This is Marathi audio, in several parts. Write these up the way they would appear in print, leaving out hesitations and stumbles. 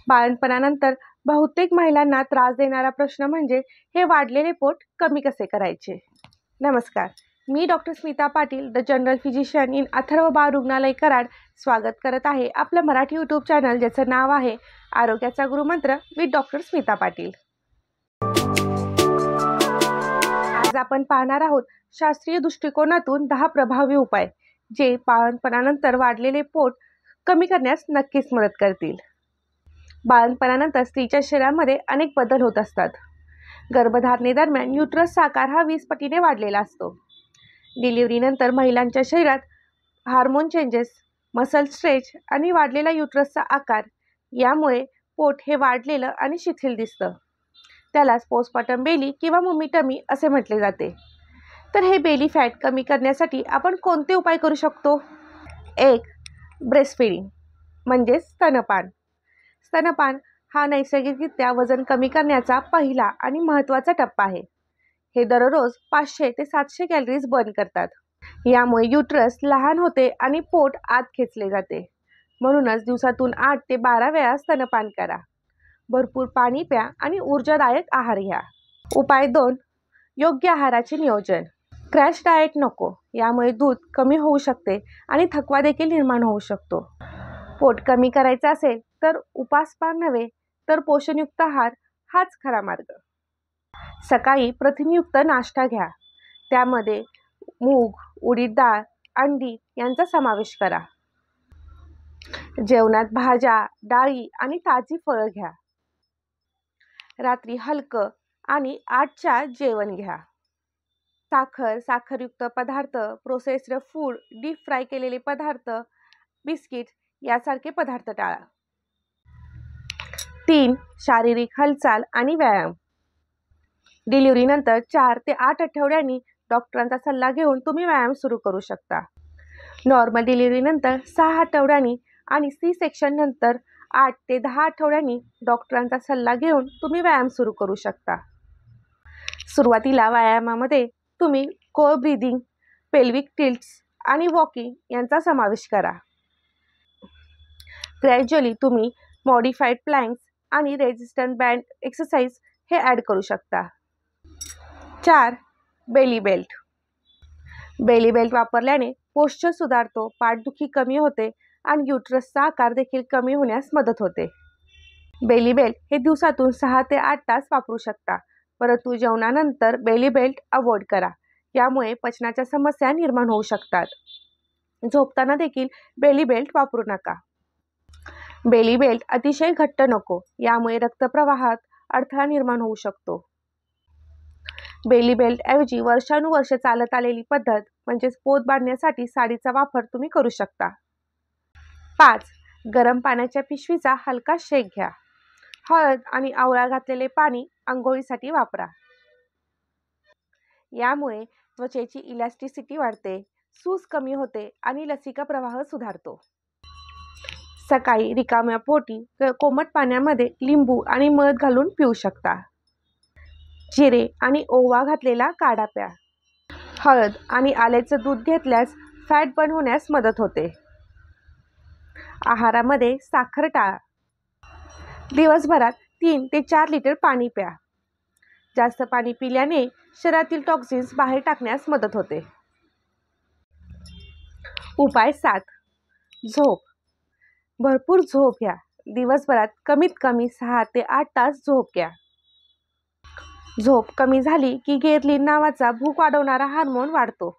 बाळंतपणानंतर बहुतेक महिलांना त्रास देणारा प्रश्न म्हणजे हे वाढलेले पोट कमी कसे करायचे. नमस्कार, मी doctor Smita Patil, the general physician in Atharva Bal Rugnalay Karad स्वागत करत आहे आपलं मराठी यूट्यूब चॅनल ज्याचं नाव आहे आरोग्याचा गुरुमंत्र विथ डॉक्टर स्मिता पाटील. आज आपण पाहणार आहोत शास्त्रीय दृष्टिकोनातून 10 प्रभावी उपाय जे बाळंतपणानंतर वाढलेले पोट कमी करण्यास नक्कीच मदत करतील. बाळंतपणानंतर स्त्रीच्या शरीरामध्ये अनेक बदल होत असतात. गर्भधारणेदरम्यान युट्रसचा आकार हा 20 पटीने वाढलेला असतो. डिलिव्हरीनंतर महिलांच्या शरीरात हार्मोन चेंजेस, मसल स्ट्रेच आणि वाढलेला युट्रसचा आकार यामुळे पोट हे वाढलेलं आणि शिथिल दिसतं. त्यालाच पोस्टपार्टम बेली किंवा मम्मी टमी असे म्हटले जाते. तर हे बेली फॅट कमी करण्यासाठी आपण कोणते उपाय करू शकतो? 1. ब्रेस्ट फीडिंग म्हणजे स्तनपान. स्तनपान हा नैसर्गिकरित्या वजन कमी करण्याचा पहिला आणि महत्त्वाचा टप्पा आहे. हे दररोज 500 ते 700 कॅलरीज बर्न करतात. यामुळे युट्रस लहान होते आणि पोट आत खेचले जाते. म्हणूनच दिवसातून 8 ते 12 वेळा स्तनपान करा. भरपूर पाणी प्या आणि ऊर्जादायक आहार घ्या. उपाय 2. योग्य आहाराचे नियोजन. क्रॅश डाएट नको. यामुळे दूध कमी होऊ शकते आणि थकवा देखील निर्माण होऊ शकतो. पोट कमी करायचं असेल तर उपासमार नव्हे तर पोषणयुक्त आहार हाच खरा मार्ग. सकाळी प्रथिनयुक्त नाश्ता घ्या. त्यामध्ये मूग, उडीद डाळ, अंडी यांचा समावेश करा. जेवणात भाज्या, डाळी आणि ताजी फळं घ्या. रात्री हलकं आणि 8च्या जेवण घ्या. साखरयुक्त पदार्थ, प्रोसेस्ड फूड, डीप फ्राय केलेले पदार्थ, बिस्किट यासारखे पदार्थ टाळा. 3. शारीरिक हालचाल आणि व्यायाम. डिलिव्हरीनंतर 4 ते 8 आठवड्यांनी डॉक्टरांचा सल्ला घेऊन तुम्ही व्यायाम सुरू करू शकता. नॉर्मल डिलिव्हरीनंतर 6 आठवड्यांनी आणि सी सेक्शन नंतर 8 ते 10 आठवड्यांनी डॉक्टरांचा सल्ला घेऊन तुम्ही व्यायाम सुरू करू शकता. सुरुवातीला व्यायामामध्ये तुम्ही कोर ब्रीदिंग, पेल्विक टिल्ट्स आणि वॉकिंग यांचा समावेश करा. ग्रॅज्युअली तुम्ही मॉडिफाईड प्लँक्स आणि रेझिस्टंट बँड एक्सरसाइज हे ॲड करू शकता. 4. Belly belt. बेली बेल्ट वापरल्याने पोश्चर सुधारतो, पाठदुखी कमी होते आणि युट्रसचा आकार देखील कमी होण्यास मदत होते. बेली बेल्ट हे दिवसातून 6 ते 8 तास वापरू शकता, परंतु जेवणानंतर बेली बेल्ट अवॉइड करा. यामुळे पचनाच्या समस्या निर्माण होऊ शकतात. झोपताना देखील बेली बेल्ट वापरू नका. बेली बेल्ट अतिशय घट्ट नको. यामुळे रक्तप्रवाहात अडथळा निर्माण होऊ शकतो. बेली बेल्ट ऐवजी वर्षानुवर्ष चालत आलेली पद्धत म्हणजेच पोत बांधण्यासाठी साडीचा वापर तुम्ही करू शकता. 5. गरम पाण्याच्या पिशवीचा हलका शेक घ्या. हळद आणि आवळा घातलेले पाणी आंघोळीसाठी वापरा. यामुळे त्वचेची इलॅस्टिसिटी वाढते, सूज कमी होते आणि लसिका प्रवाह सुधारतो. सकाळी रिकाम्या पोटी कोमट पाण्यामध्ये लिंबू आणि मध घालून पिऊ शकता. जिरे आणि ओवा घातलेला काढा प्या. हळद आणि आल्याचं दूध घेतल्यास फॅट बर्न होण्यास मदत होते. आहारामध्ये साखर टाळा. दिवसभरात 3 ते 4 लिटर पाणी प्या. जास्त पाणी पिल्याने शरीरातील टॉक्सिन्स बाहेर टाकण्यास मदत होते. उपाय 7. झोप. भरपूर झोप घ्या. दिवसभरात कमीत कमी 6 ते 8 तास झोप घ्या. झोप कमी झाली की गेरलिन नावाचा भूक वाढवणारा हार्मोन वाढतो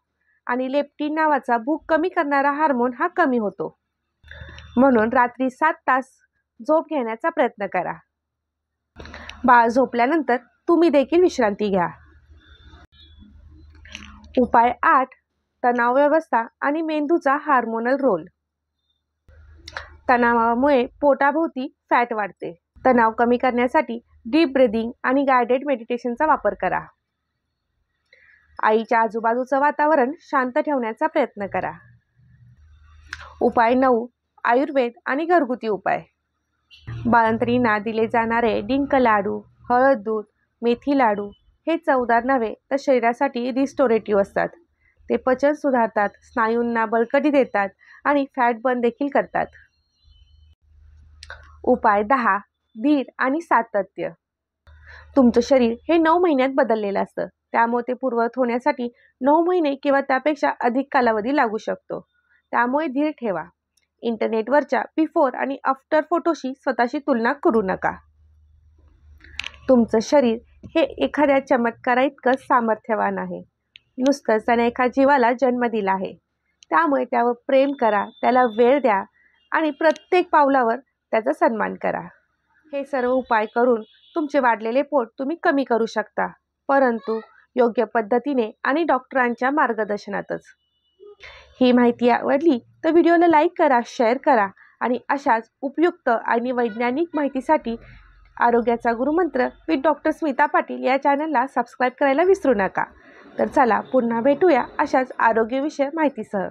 आणि लेप्टिन नावाचा भूक कमी करणारा हार्मोन हा कमी होतो. म्हणून रात्री 7 तास झोप घेण्याचा प्रयत्न करा. बाळ झोपल्यानंतर तुम्ही देखील विश्रांती घ्या. उपाय 8. तणाव व्यवस्था आणि मेंदूचा हार्मोनल रोल. तणावामुळे पोटाभोवती फॅट वाढते. तणाव कमी करण्यासाठी डीप ब्रीदिंग आणि गायडेड मेडिटेशनचा वापर करा. आईच्या आजूबाजूचं वातावरण शांत ठेवण्याचा प्रयत्न करा. उपाय 9. आयुर्वेद आणि घरगुती उपाय. बाळंतणींना दिले जाणारे डिंक लाडू, हळद दूध, मेथी लाडू हे चवदार नव्हे तर शरीरासाठी रिस्टोरेटिव्ह असतात. ते पचन सुधारतात, स्नायूंना बळकटी देतात आणि फॅट बर्न देखील करतात. उपाय 10. धीर आणि सातत्य. तुमचं शरीर हे 9 महिन्यात बदललेलं असतं, त्यामुळे ते पूर्ववत होण्यासाठी 9 महिने किंवा त्यापेक्षा अधिक कालावधी लागू शकतो. त्यामुळे धीर ठेवा. इंटरनेटवरच्या बिफोर आणि आफ्टर फोटोशी स्वतःची तुलना करू नका. तुमचं शरीर हे एखाद्या चमत्काराइतकंच सामर्थ्यवान आहे. नुसतंच त्याने एका जीवाला जन्म दिला आहे. त्यामुळे त्यावर प्रेम करा, त्याला वेळ द्या आणि प्रत्येक पावलावर त्याचा सन्मान करा. हे सर्व उपाय करून तुमचे वाढलेले पोट तुम्ही कमी करू शकता, परंतु योग्य पद्धतीने आणि डॉक्टरांच्या मार्गदर्शनातच. ही माहिती आवडली तर व्हिडिओला लाईक करा, शेअर करा आणि अशाच उपयुक्त आणि वैज्ञानिक माहितीसाठी आरोग्याचा गुरुमंत्र विथ डॉक्टर स्मिता पाटील या चॅनलला सबस्क्राईब करायला विसरू नका. तर चला पुन्हा भेटूया अशाच आरोग्यविषयक माहितीसह.